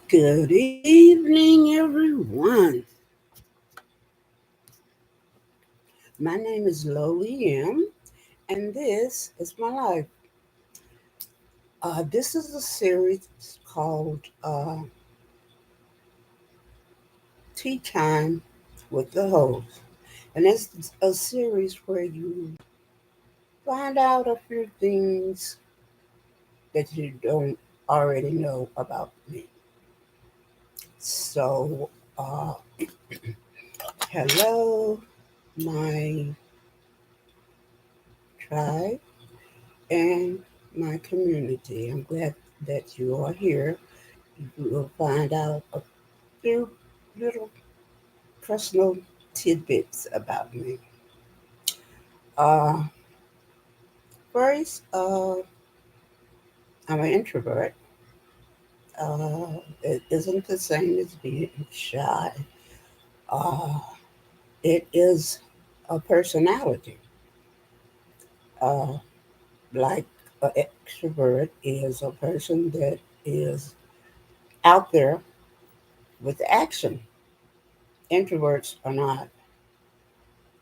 Good evening, everyone. My name is Loli M, and this is my life. This is a series called Tea Time with the Host, and it's a series where you find out a few things that you don't already know about me. So, uh, hello, my tribe and my community. I'm glad that you are here. You will find out a few little personal tidbits about me. Uh, First, I'm an introvert. It isn't the same as being shy. Uh, it is a personality. Uh, like an extrovert is a person that is out there with action. Introverts are not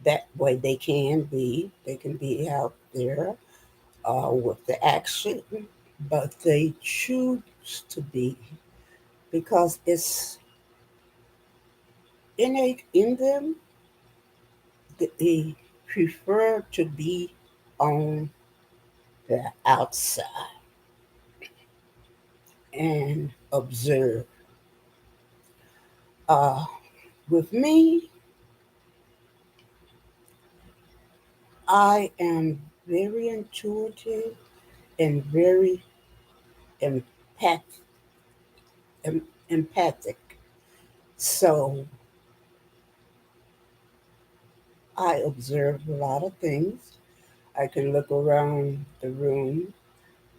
that way. They can be out there with the action, but they choose to be because it's innate in them that they prefer to be on the outside and observe. Uh, with me, I am very intuitive and very empath- empathic. So I observe a lot of things. I can look around the room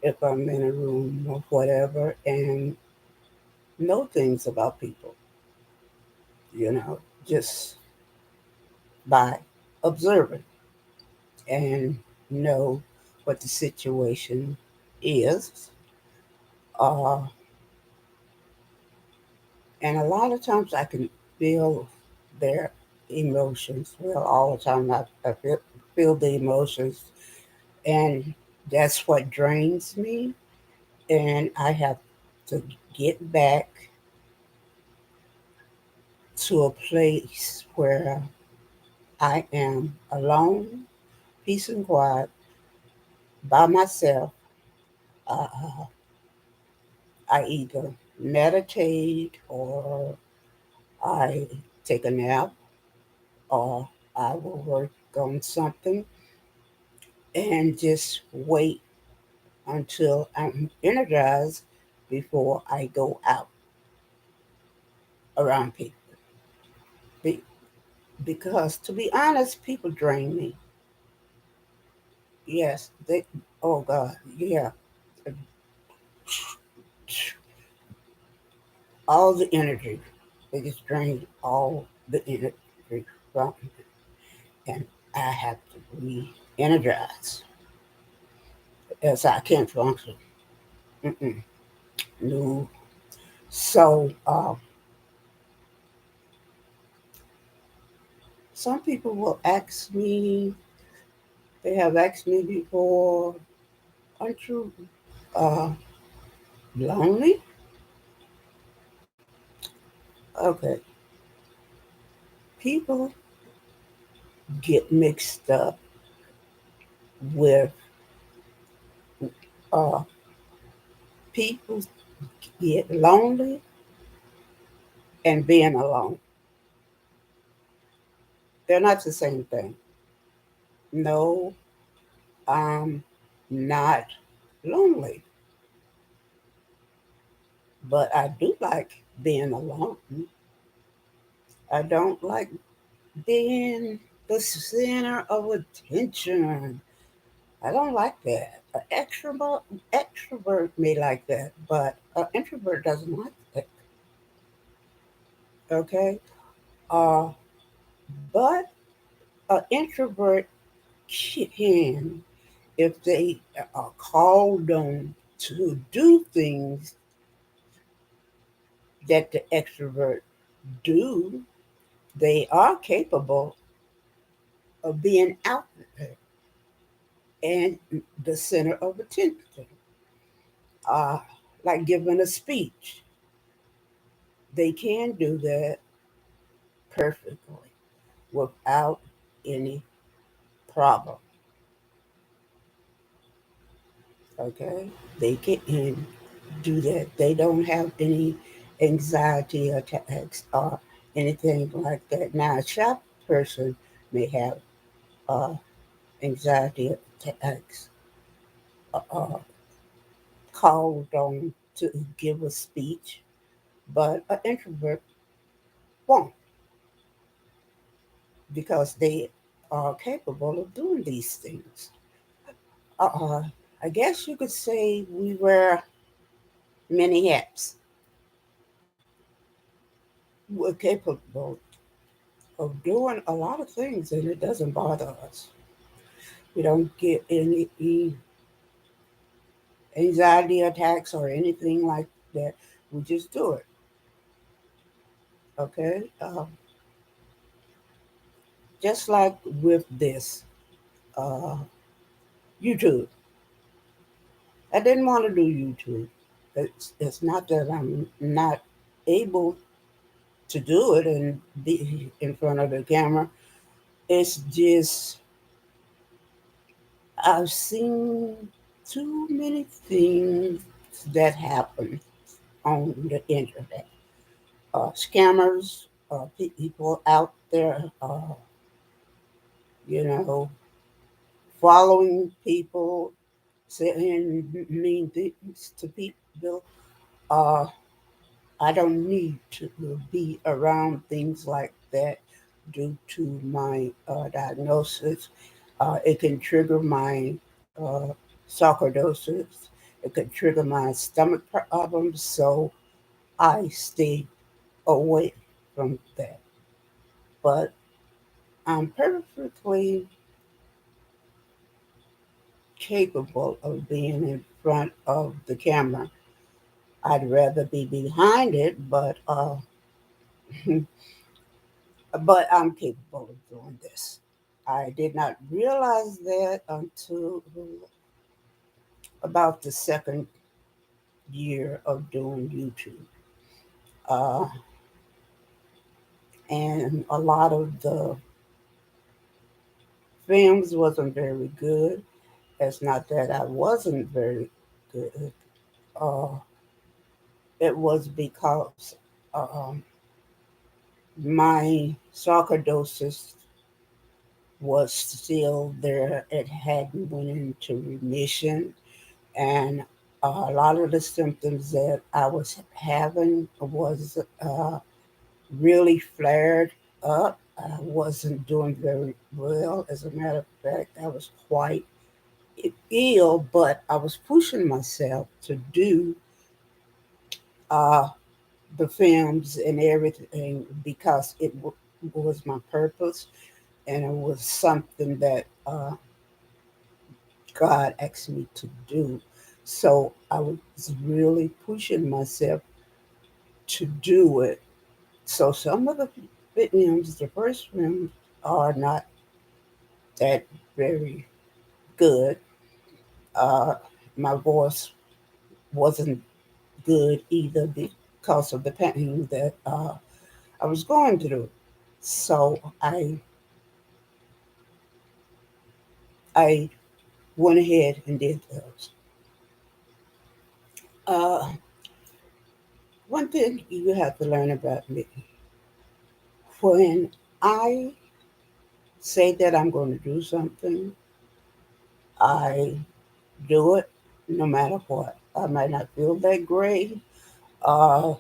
if I'm in a room or whatever and know things about people, you know, just by observing and know what the situation is. Uh, and a lot of times I can feel their emotions. Well, all the time feel the emotions, and that's what drains me. And I have to get back to a place where I am alone, peace and quiet, by myself. Uh, I either meditate or I take a nap or I will work on something and just wait until I'm energized before I go out around people. Be- Because to be honest, people drain me. Yes, they, oh God, yeah. All the energy. They just drain all the energy from me. And I have to re energize else I can't function. Mm-mm, no. So, some people will ask me, they have asked me before, aren't you uh, lonely? Okay. People get mixed up with uh, people get lonely and being alone. They're not the same thing. No, I'm not lonely, but I do like being alone. I don't like being the center of attention. I don't like that. An extrovert may like that, but an introvert doesn't like that. Okay, uh, but an introvert can, if they are called on to do things that the extrovert do, they are capable of being out there and the center of attention. Uh, like giving a speech, they can do that perfectly without any problem. Okay, they can do that. They don't have any anxiety attacks or anything like that. Now, a shy person may have uh, anxiety attacks, uh, called on to give a speech, but an introvert won't because they are capable of doing these things. Uh, I guess you could say we wear many hats. We're capable of doing a lot of things, and it doesn't bother us. We don't get any anxiety attacks or anything like that. We just do it. Okay. Just like with this uh, YouTube. I didn't want to do YouTube. It's not that I'm not able to do it and be in front of the camera. It's just I've seen too many things that happen on the internet. Scammers, people out there, you know, following people, saying mean things to people. Uh, I don't need to be around things like that due to my diagnosis. It can trigger my uh, sarcoidosis. It can trigger my stomach problems. So I stay away from that. But I'm perfectly capable of being in front of the camera. I'd rather be behind it, but I'm capable of doing this. I did not realize that until about the second year of doing YouTube. Uh, and a lot of the films wasn't very good. It's not that I wasn't very good. Uh, it was because my sarcoidosis was still there. It hadn't went into remission, and a lot of the symptoms that I was having was really flared up. I wasn't doing very well. As a matter of fact, I was quite ill, but I was pushing myself to do uh, the films and everything because was my purpose and it was something that God asked me to do. So I was really pushing myself to do it. So some of the films, the first films, are not that very good. Uh, my voice wasn't good either because of the pain that I was going through. So I went ahead and did those. Uh, one thing you have to learn about me when I say that I'm going to do something, I do it no matter what. I might not feel that great. Uh,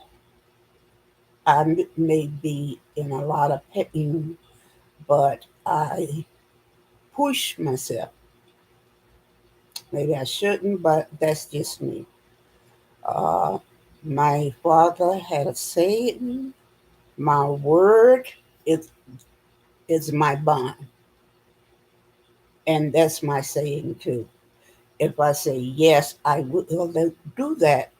may be in a lot of pain, but I push myself. Maybe I shouldn't, but that's just me. Uh, my father had a saying, my word is, is my bond. And that's my saying too. If I say yes, I will do that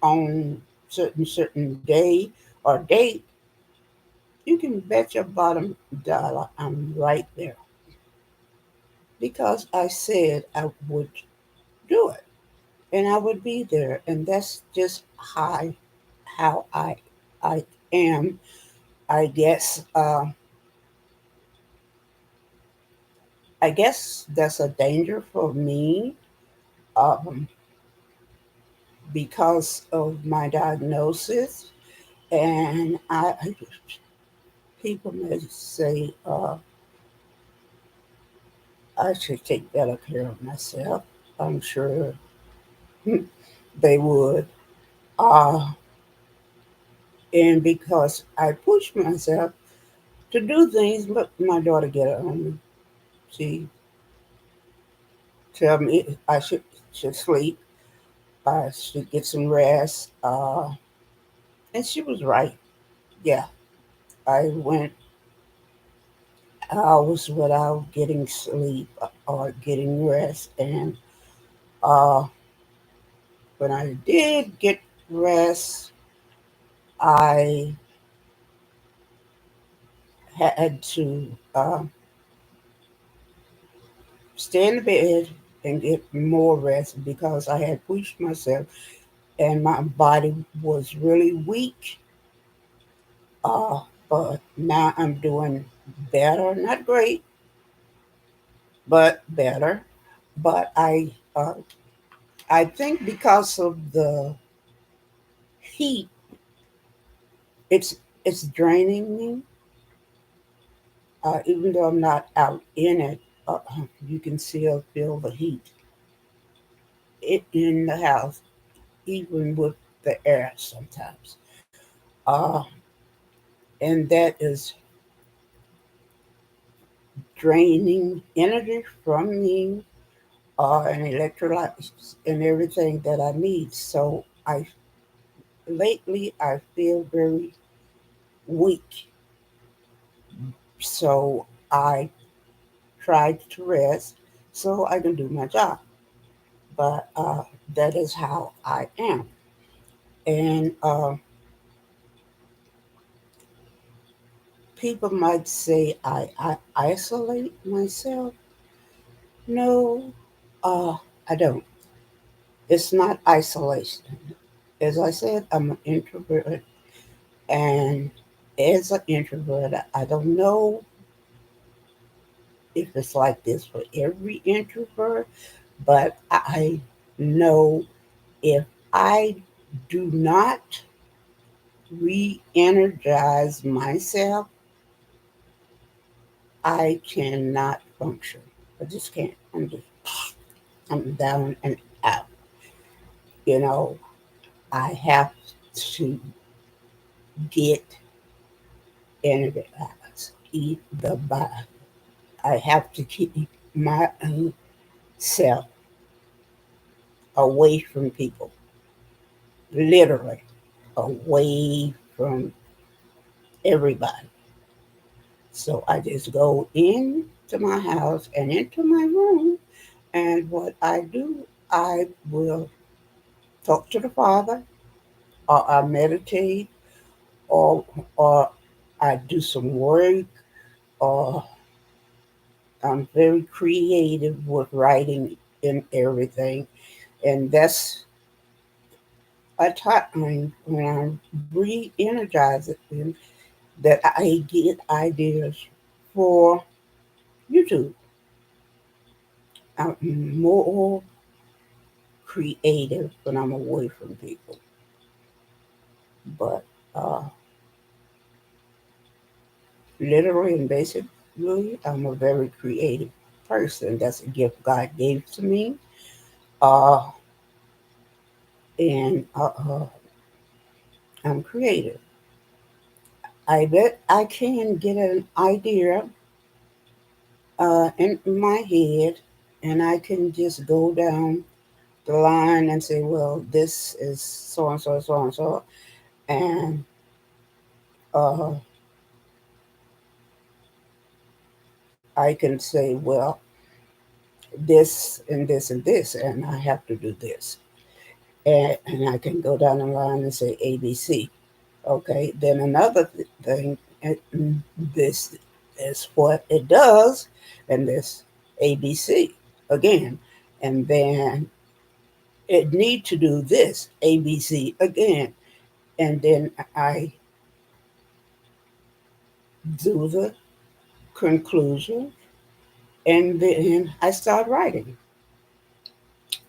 on certain day or date, you can bet your bottom dollar I'm right there because I said I would do it and I would be there, and that's just how I am. I guess I guess that's a danger for me um, because of my diagnosis, and people may say I should take better care of myself. I'm sure they would. Uh, and because I push myself to do things, but my daughter get it on me. She tell me I should sleep. I should get some rest. And she was right. Yeah, I went hours without getting sleep or getting rest, and uh, when I did get rest, I had to stay in the bed and get more rest because I had pushed myself and my body was really weak. Uh, but now I'm doing better, not great, but better. But I think because of the heat, it's it's draining me. Even though I'm not out in it, you can still feel the heat in the house, even with the air sometimes. Uh, and that is draining energy from me and electrolytes and everything that I need. So I feel very weak. So I tried to rest so I can do my job. But that is how I am. And people might say I isolate myself. No, uh, I don't. It's not isolation. As I said, I'm an introvert. And as an introvert, I don't know if it's like this for every introvert, but I know if I do not re energize myself, I cannot function. I just can't. I'm down and out. You know, I have to get energized, eat the body. I have to keep my own self away from people, literally away from everybody. So I just go into my house and into my room, and what I do, I will talk to the Father, or I meditate, or or I do some work, or I'm very creative with writing and everything, and that's a time when I'm re-energizing that I get ideas for YouTube. I'm more creative when I'm away from people. But uh, literally and basically, I'm a very creative person. That's a gift God gave to me. Uh, and I'm creative. I bet I can get an idea in my head and I can just go down the line and say, well, this is so and so, so and so. And uh, I can say, well, this and this and this, and I have to do this. and I can go down the line and say ABC. Okay, then another thing, this is what it does, and this ABC again, and then it need to do this ABC again, and then I do the conclusion, and then I start writing,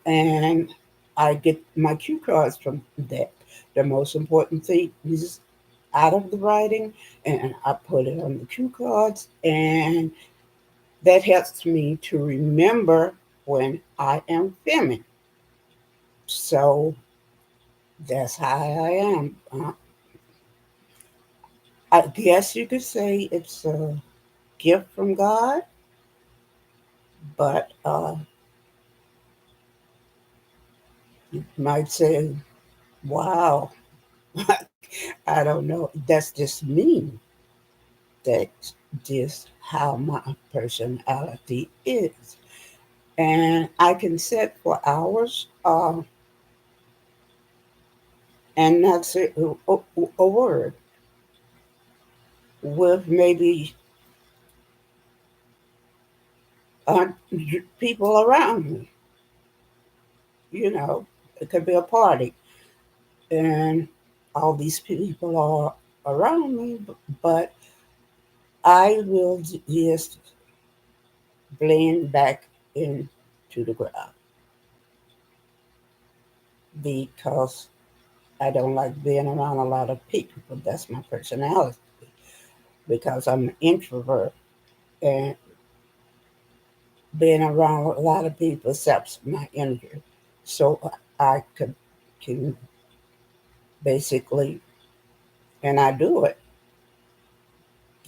and I get my cue cards from that. The most important thing is out of the writing, and I put it on the cue cards, and that helps me to remember when I am filming. So that's how I am. I guess you could say it's a gift from God, but you might say, wow, I don't know. That's just me. That's just how my personality is. And I can sit for hours and not say a word with maybe people around me. You know, it could be a party, and all these people are around me, but I will just blend back into the crowd because I don't like being around a lot of people. That's my personality because I'm an introvert, and being around a lot of people saps my energy. So I could can basically, and I do it,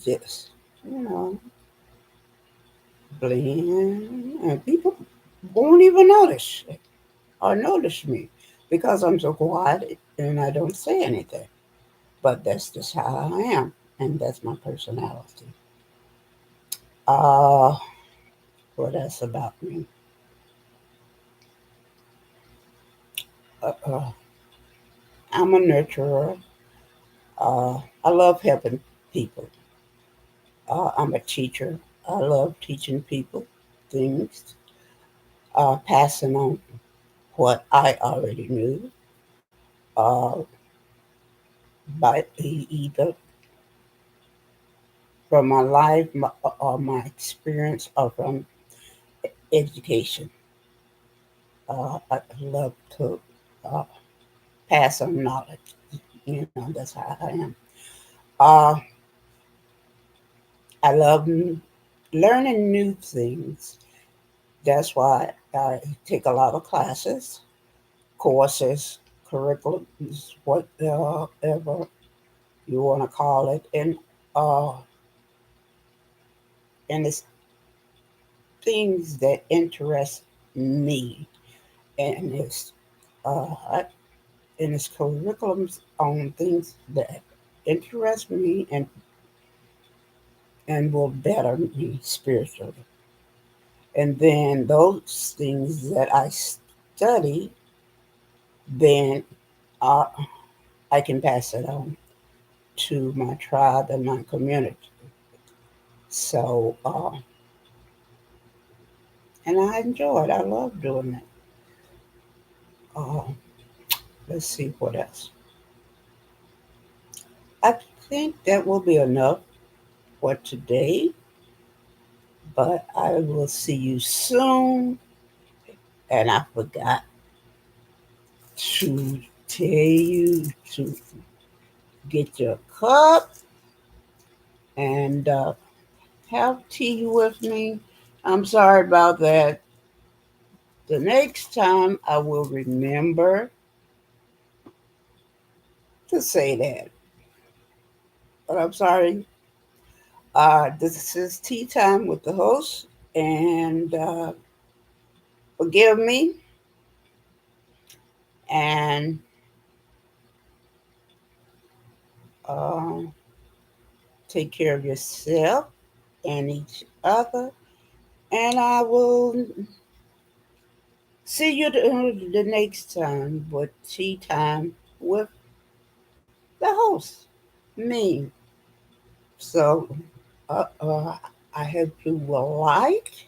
just you know, blend, and people won't even notice it or notice me because I'm so quiet and I don't say anything. But that's just how I am, and that's my personality. Uh, what else about me? Uh, I'm a nurturer. I love helping people. I'm a teacher. I love teaching people things, passing on what I already knew uh, by either from my life or my experience or from education. I love to uh, pass on knowledge. You know, that's how I am. Uh, I love learning new things. That's why I take a lot of classes, courses, curriculums, whatever you want to call it, uh, and it's things that interest me, and uh, it's curriculums on things that interest me and will better me spiritually. And then those things that I study, then uh, I can pass it on to my tribe and my community. So, and I enjoy it. I love doing it. Uh, let's see what else. I think that will be enough for today, but I will see you soon. And I forgot to tell you to get your cup and have tea with me. I'm sorry about that. The next time I will remember to say that. But I'm sorry. This is tea time with the host, and forgive me and uh, take care of yourself and each other. And I will See you the next time with Tea Time with the host, me. So, uh, uh, I hope you will like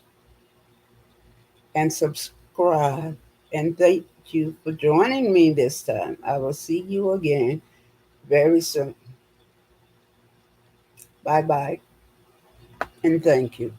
and subscribe. And thank you for joining me this time. I will see you again very soon. Bye bye, and thank you.